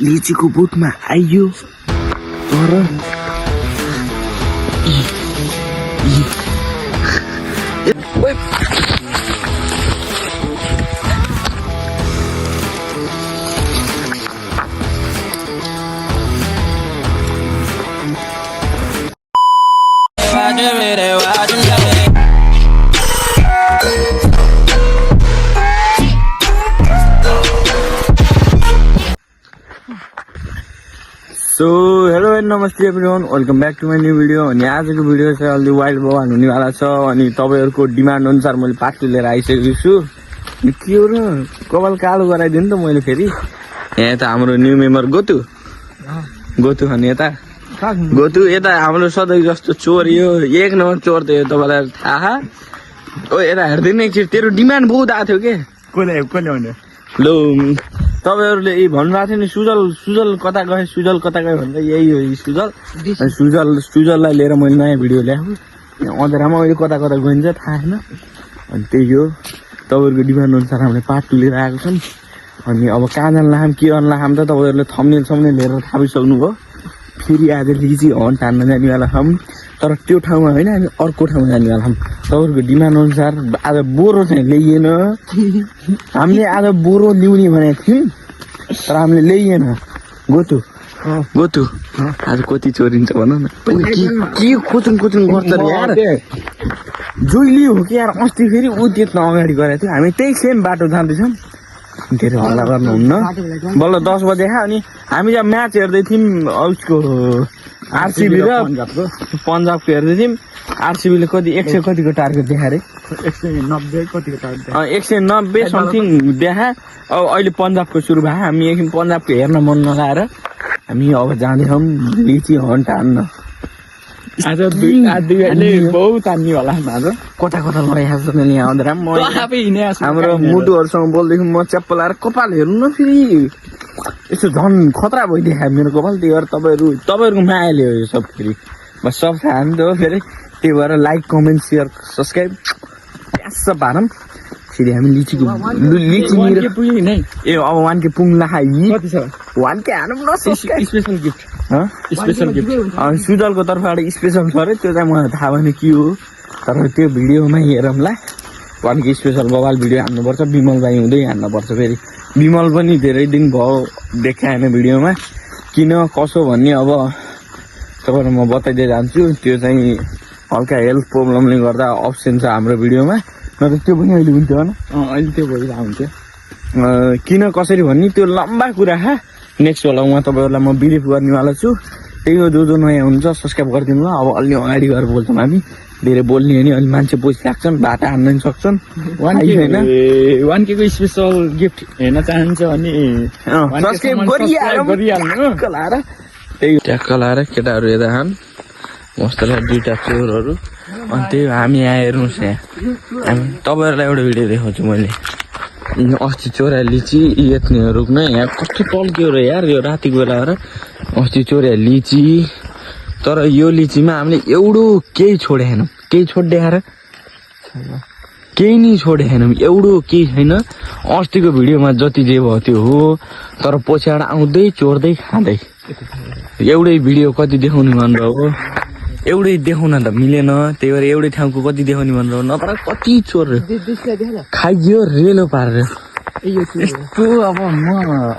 लिचीको बोटमा आइयो तर so hello and namaste everyone welcome back to my new video अनि आजको भिडियो चाहिँ अलि वाइल्ड बवाल हुनेवाला छ अनि तपाईँहरूको डिमान्ड अनुसार मैले पार्टी लिएर आइसकेको छु के हो र कपाल कालो गराइदिनु त मैले फेरि यहाँ त हाम्रो न्यू मेम्बर गोतु अनि यता गोतु यता हाम्रो सधैँ जस्तो चोर यो एक नम्बर चोर त यो तपाईँलाई थाहा ओ यता हेरिदिनु एकचोटि तेरो डिमान्ड बहुत आएको थियो के कसले भन्यो लो तपाईँहरूले भन्नुभएको थियो नि सुजल कता गए भन्दा यही हो सुजललाई लिएर मैले नयाँ भिडियो ल्याएको अँधेरामा अहिले कता गइन्छ थाहा छैन अनि त्यही हो तपाईँहरूको डिमान्ड अनुसार हामीले पार्ट 2 लिएर आएको छौँ अनि अब कहाँ जान लाम के गर्न लाम त तपाईँहरूले थम्बनेल सम्ने लिएर थाहा पाइसक्नुभयो फेरि आज लिची हन्ट हान्न जानेवाला छौँ तर त्यो ठाउँमा होइन हामी अर्को ठाउँमा जानेवाला छौँ तपाईँहरूको डिमान्ड अनुसार आज बोरो चाहिँ ल्याइएन हामीले आज बोरो ल्याउने भनेको थियौँ तर हामीले ल्याइएन गोतु आज कति चोरिन्छ भन न के कोचुङ गर्छ यार जोइली हो कि यार अस्ति फेरि ऊ त्यत्न अगाडि गएको थियो हामी त्यही सेम बाटो जाँदैछौँ धेरै हल्ला गर्नुहुन्न बल्ल 10 बजे अनि हामी जब म्याच हेर्दै थियौँ उसको आरसिबी र पन्जाबको हेर्दै थियौँ आरसिबीले कति 100 कतिको टार्गेट देखाए रे 190 कतिको टार्गेट 190 समथिङ देखा अब अहिले पन्जाबको सुरु भयो हामी एकछिन पन्जाबको हेर्न मन नलाएर हामी अब जाँदैछौँ लिची हन्ट हान्न आज बहुत हान्ने होला आज कता लगाइहाल्छ मैले यहाँ आउँदा हाम्रो मुटुहरूसँग बोल्दैछु म च्याप्प लाएर कपाल हेर्नु न फेरि यसो झन् खतरा भइदियो मेरो कपाल त्यही भएर तपाईँहरूको मायाले हो यो सब फेरि बस सब खानु त हो फेरि त्यही भएर लाइक कमेन्ट सेयर सब्सक्राइब सब भारम फेरि हामी लिची ए अब 1K पुग्ला खाइ 1K हानौँ न स्पेसल गिफ्ट सुजलको तर्फबाट स्पेसल छ अरे त्यो चाहिँ मलाई थाहा भएन के हो तर त्यो भिडियोमा हेरौँला 1K स्पेसल बवाल भिडियो हान्नुपर्छ विमल भाइ हुँदै हान्नुपर्छ फेरि विमल पनि धेरै दिन भयो देखाएन भिडियोमा किन कसो भन्ने अब तपाईँलाई म बताइदिएर जान्छु त्यो चाहिँ हल्का हेल्थ प्रब्लमले गर्दा अप्सन छ हाम्रो भिडियोमा नत्र त्यो पनि अहिले हुन्थ्यो होइन अहिले त्यो भइरहेको हुन्थ्यो किन कसरी भन्ने त्यो लम्बा कुरा नेक्स्ट वालामा तपाईँहरूलाई म बिलिभ गर्नेवाला छु त्यही हो जो नयाँ हुन्छ सब्सक्राइब गरिदिनु ल अब अलि अगाडि गएर बोल्छौँ हामी धेरै बोल्ने हो नि अलि मान्छे पैसा लाग्छन् बाटा हान्न पनि सक्छन् 1K को स्पेसल गिफ्ट हेर्न चाहन्छ भने सब्सक्राइब गरिहाल्नु त्यही ट्याक्क लाएर केटाहरू हेर्दा खान मस्त लाग्छ दुईवटा चोरहरू अनि त्यही हामी यहाँ हेर्नुहोस् यहाँ हामी तपाईँहरूलाई एउटा भिडियो देखाउँछु मैले अस्ति चोरा लिची यत्नेहरू नै यहाँ कस्तो टल्क्यो र यार यो रातिको बेला भएर अस्ति चोरा लिची तर यो लिचीमा हामीले एउटो केही छोडेनौँ केही छोडिदिएर केही नै छोडेनौँ एउटो केही छैन अस्तिको भिडियोमा जति जे भयो त्यो हो तर पछाडि आउँदै चोर्दै खाँदै एउटै भिडियो कति देखाउने भन्नुभयो एउटै देखाउन त मिलेन त्यही भएर एउटै ठाउँको कति देखाउने भनेर नत्र कति चोर खाइयो रेलो पारेर यस्तो अब म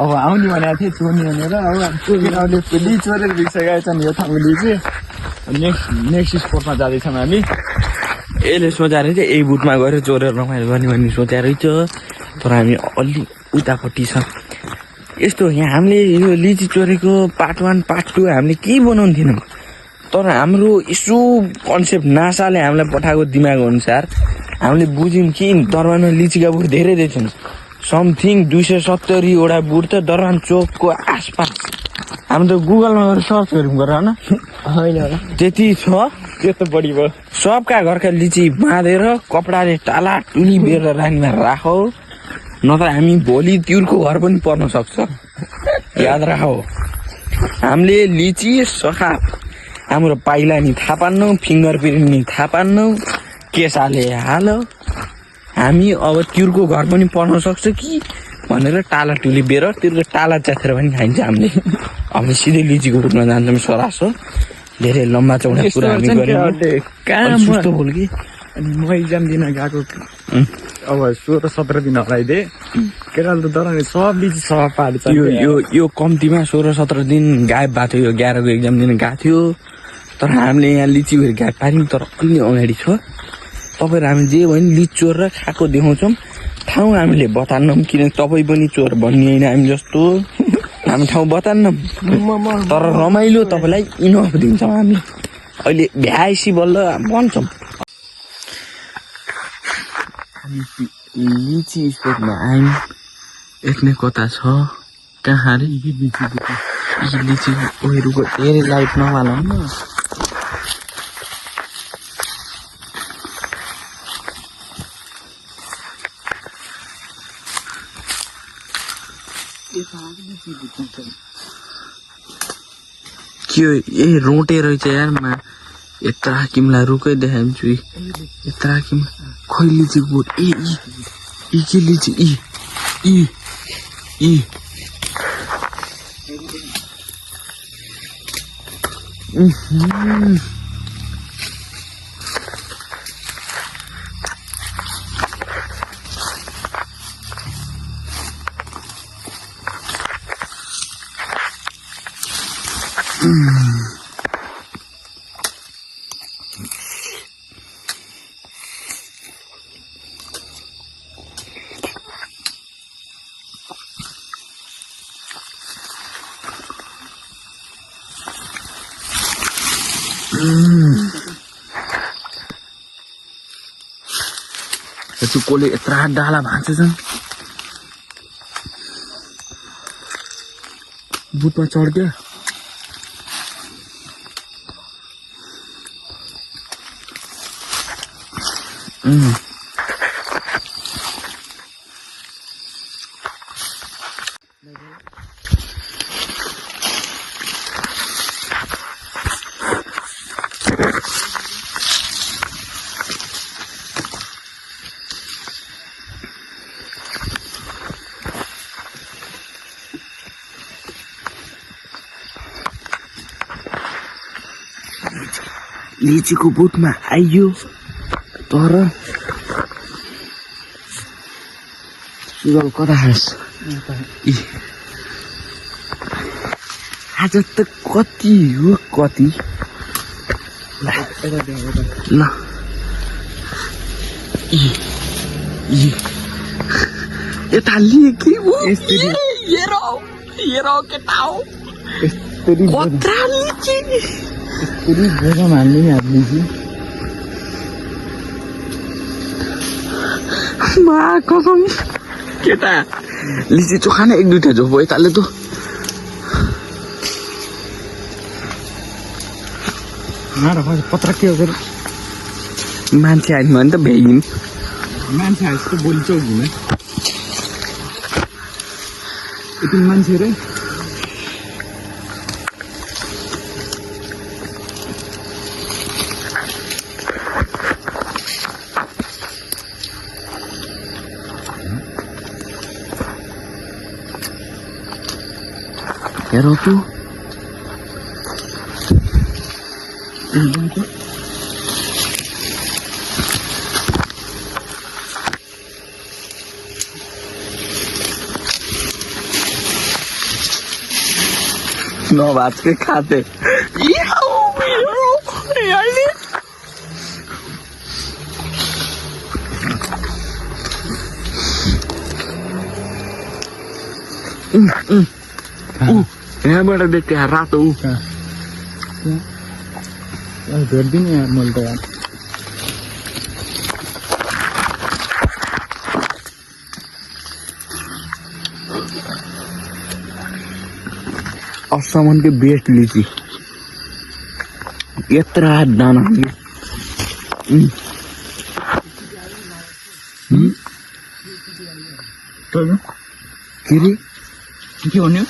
अब आउने भनेको थिएँ चोर्ने भनेर अब फेरि चोरेर बिर्सकेका छन् यो ठाउँले चाहिँ नेक्स्ट स्पोटमा जाँदैछौँ हामी यसले सोचाएर चाहिँ यही बुटमा गएर चोरेर रमाइलो गर्ने भन्ने सोचेर रहेछ तर हामी अलि उतापट्टि छ यस्तो यहाँ हामीले यो लिची चोरेको पार्ट 1 पार्ट 2 हामीले केही बनाउनु थिएनौँ तर हाम्रो यसो कन्सेप्ट नासाले हामीलाई पठाएको दिमाग अनुसार हामीले बुझ्यौँ कि दरबारमा लिचीका बुट धेरै रहेछन् समथिङ 270 वटा बुट त दरबान चोकको आसपास हामी त गुगलमा गएर सर्च गऱ्यौँ होइन होला त्यति छ त्यो त बढी भयो सबका घरका लिची बाँधेर कपडाले टाला टुनी बेर रानीमा राखौ नत्र हामी भोलि तिउरको घर पनि पर्न सक्छ याद राखौ हामीले लिची सखा हाम्रो पाइला नि थाहा पान्नु फिङ्गर प्रिन्ट नि थाहा पान्नु केसाले हाल हामी अब तिउरको घर पनि पर्न सक्छ कि भनेर टाला टुली बेर त्यो टाला च्याखेर पनि खाइन्छ हामीले हामी सिधै लिचीको बोटमा जान्छौँ सरासो धेरै लम्बा चौडा कुरा हामी गऱ्यौँ बोल कि अनि म इक्जाम दिन गएको अब 16-17 दिन हराइदिएँ केटाले त डराउने सब लिची सब पाहाड यो कम्तीमा 16-17 दिन गायब भएको थियो यो 11 को एक्जाम दिन गएको थियो तर हामीले यहाँ लिची भएर गायब पार्यौँ तर अलि अगाडि छ तपाईँहरू हामी जे भयो नि लिची चोर र खाएको देखाउँछौँ ठाउँ हामीले बतान्नौँ किन तपाईँ पनि चोर भन्ने होइन हामी जस्तो हामी ठाउँ बतान्नौँ तर रमाइलो तपाईँलाई इनफ दिन्छौँ हामी अहिले भ्याएपछि बल्ल भन्छौँ लिची स्पोटमा आयौँ यत्नै कता छ कहाँ अरे लिची ओहिरुको धेरै लाइट नहालौँ न के ए रोटे रहेछ यारमा यत्रा किमलाई रुकै देखाउँछु यत्रा किम खोइ लिची बोट ए के लिची कसले यत्रा डाला भाँच्छन् बुटमा चढ्क्यो लिचीको बोटमा आइयो तर सुजल कता खास आज त कति हो कति ल यता लिए कि केटा हो कत्रा लिची यस्तरी बोझमा हाल्ने हाल्ने कसम केटा लिची चोखा नै 1-2 झोप यताले त पत्र के हो मान्छे आयो भने त भ्याइदिउँ मान्छे आएछ त बोली चौकिन यति मान्छे रे हेर तू नौ बात के खाते यहाँबाट देख्थे रातो भेट्दिनँ यार मैले त असम्म के बेस्ट लिची यत्रा दाना के रे के भन्यो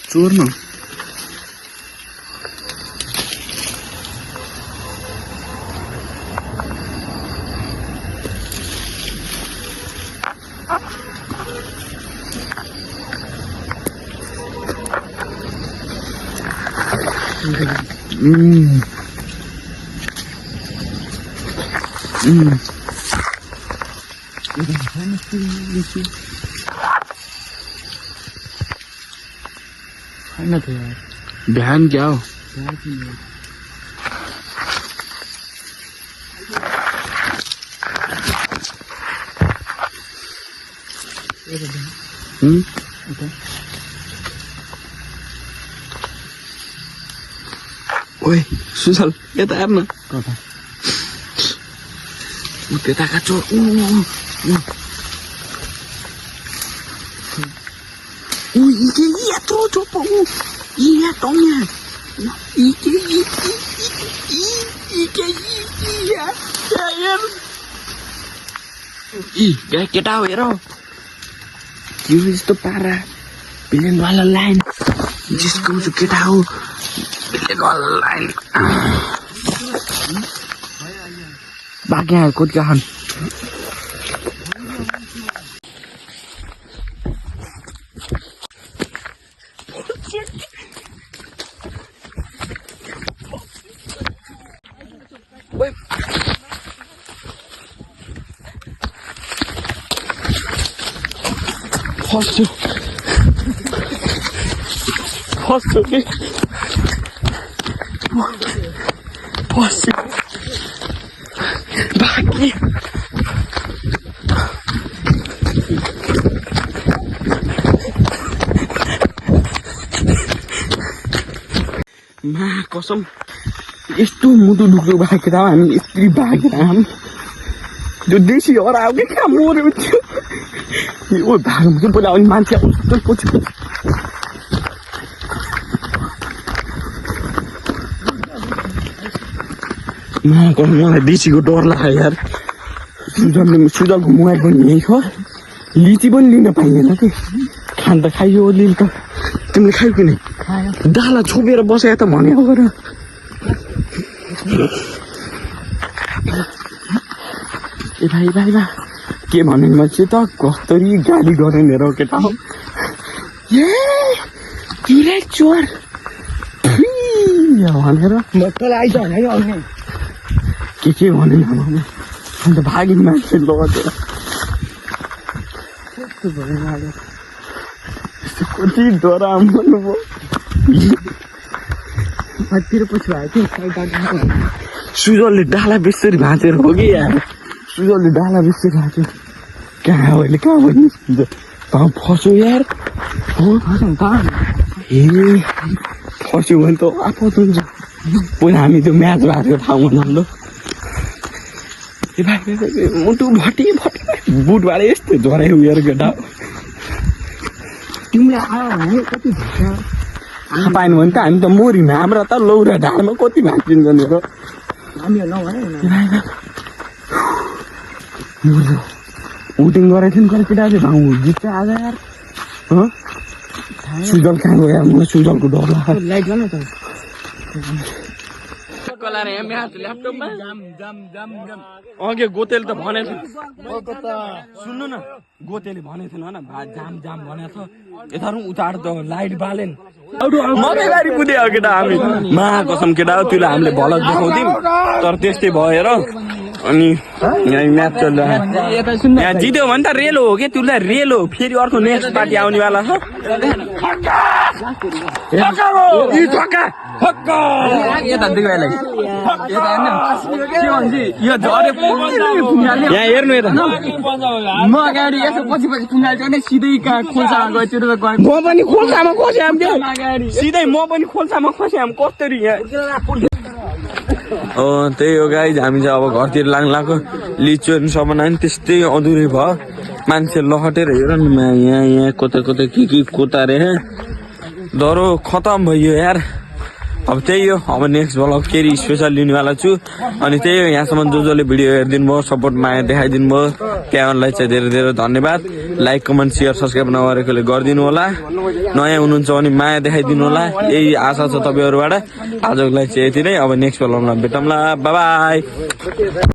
चोर्नु छैन त यार बिहान क्या हो ओए सुजल यता हेर्न त्यताका चोर इके यत्रो चोप यहाँ टङ्या केटा हो हेर के हो यस्तो पारा बिलियनवाला लाइन जिस्काउँछु केटा हो बिलियनवाला लाइन बाँकी आयो कोट खान फस्यो कि फस्यो बाँकी मा कसम यस्तो मुटु दुख्यो भागेर हामी यस्तै भागेर हामी त्यो देशी हरायो कि कहाँ मऱ्यो थियो ओ भागौँ कि पहिला अनि मान्छे उस्तो पछि मलाई देशीको डर लाग्यो यार सुजलको मोबाइल पनि यहीँ छ लिची पनि लिन पाइँदैन कि खान त खाइयो लिल त तिमीले खायो कि नै डाला छोपेर बसेको त भने गर ए भाइ भाइ भा के भने मान्छे त कस्तरी गाली गर्ने मेरो केटा हो ए चोर भनेर के भने अन्त भागिन मान्छे लगेर कति डराउनु भयो सुजलले डाला बेसरी भाँचेर हो कि यार सुजलले डाला बेसरी भाँच्यो कहाँ हो अहिले कहाँ भन्नु फस्यो यार हो ए फस्यो भने त आफत हुन्छ पहिला हामी त्यो म्याच भएको ठाउँमा जान्लो मुटु भटी बुट भाडे यस्तो झरे उयो केटा तिमीले आयो भने कति पाएन भने त हामी त मरिन हाम्रो त लौरा ढाडमा कति भाँचिन्छ नि उटिङ गरेको थियो नि केटा चाहिँ भाउ जित्छ आज यार सुजल कहाँ गयो यार मलाई सुजलको डर लाग्यो लाइट गर्नु त अघि गोतेले त भनेको थियो सुन्नु न गोतेले भनेको थिएन जाम जाम भनेको छ यता उतार त लाइट बालेन मकै गाडी कुद्यो केटा हामी मा कसम केटा हो त्यसलाई हामीले भलक देखाउँथ्यौँ तर त्यस्तै भएर अनि यहाँ म्याच चलिरहेको यहाँ जित्यो भने त रेलो हो कि त्यसलाई रेलो फेरि अर्को नेक्स्ट पार्टी आउनेवाला छ यहाँ हेर्नु यता म अगाडि यसो पछि पछि पुङ्गाल्छ भने सिधै खोल्सामा गयो म पनि खोल्सामा खस्याम त्यो सिधै म पनि खोल्सामा खस्याम कस्तरी यहाँ त्यही हो गाइज हामी चाहिँ अब घरतिर लाग्लाको लिचुहरू सामान आयो नि त्यस्तै अधुरै भयो मान्छे लहटेर हेर न यहाँ कता कता के कोतारे दरो खतम भयो यार अब त्यही हो, अब नेक्स्ट ब्लग फेरि स्पेसल लिनेवाला छु। अनि त्यही हो, यहाँसम्म जसले भिडियो हेरिदिनु भयो, सपोर्ट माया देखाइदिनु भयो, त्यहाँलाई चाहिँ धेरै धेरै धन्यवाद। लाइक कमेन्ट सेयर सब्सक्राइब नगरेकोले गरिदिनु होला। नयाँ हुनुहुन्छ भने माया देखाइदिनु होला, यही आशा छ तपाईँहरूबाट। आजको लागि चाहिँ यति नै। अब नेक्स्ट ब्लगमा भेटौँला, बाई बाई।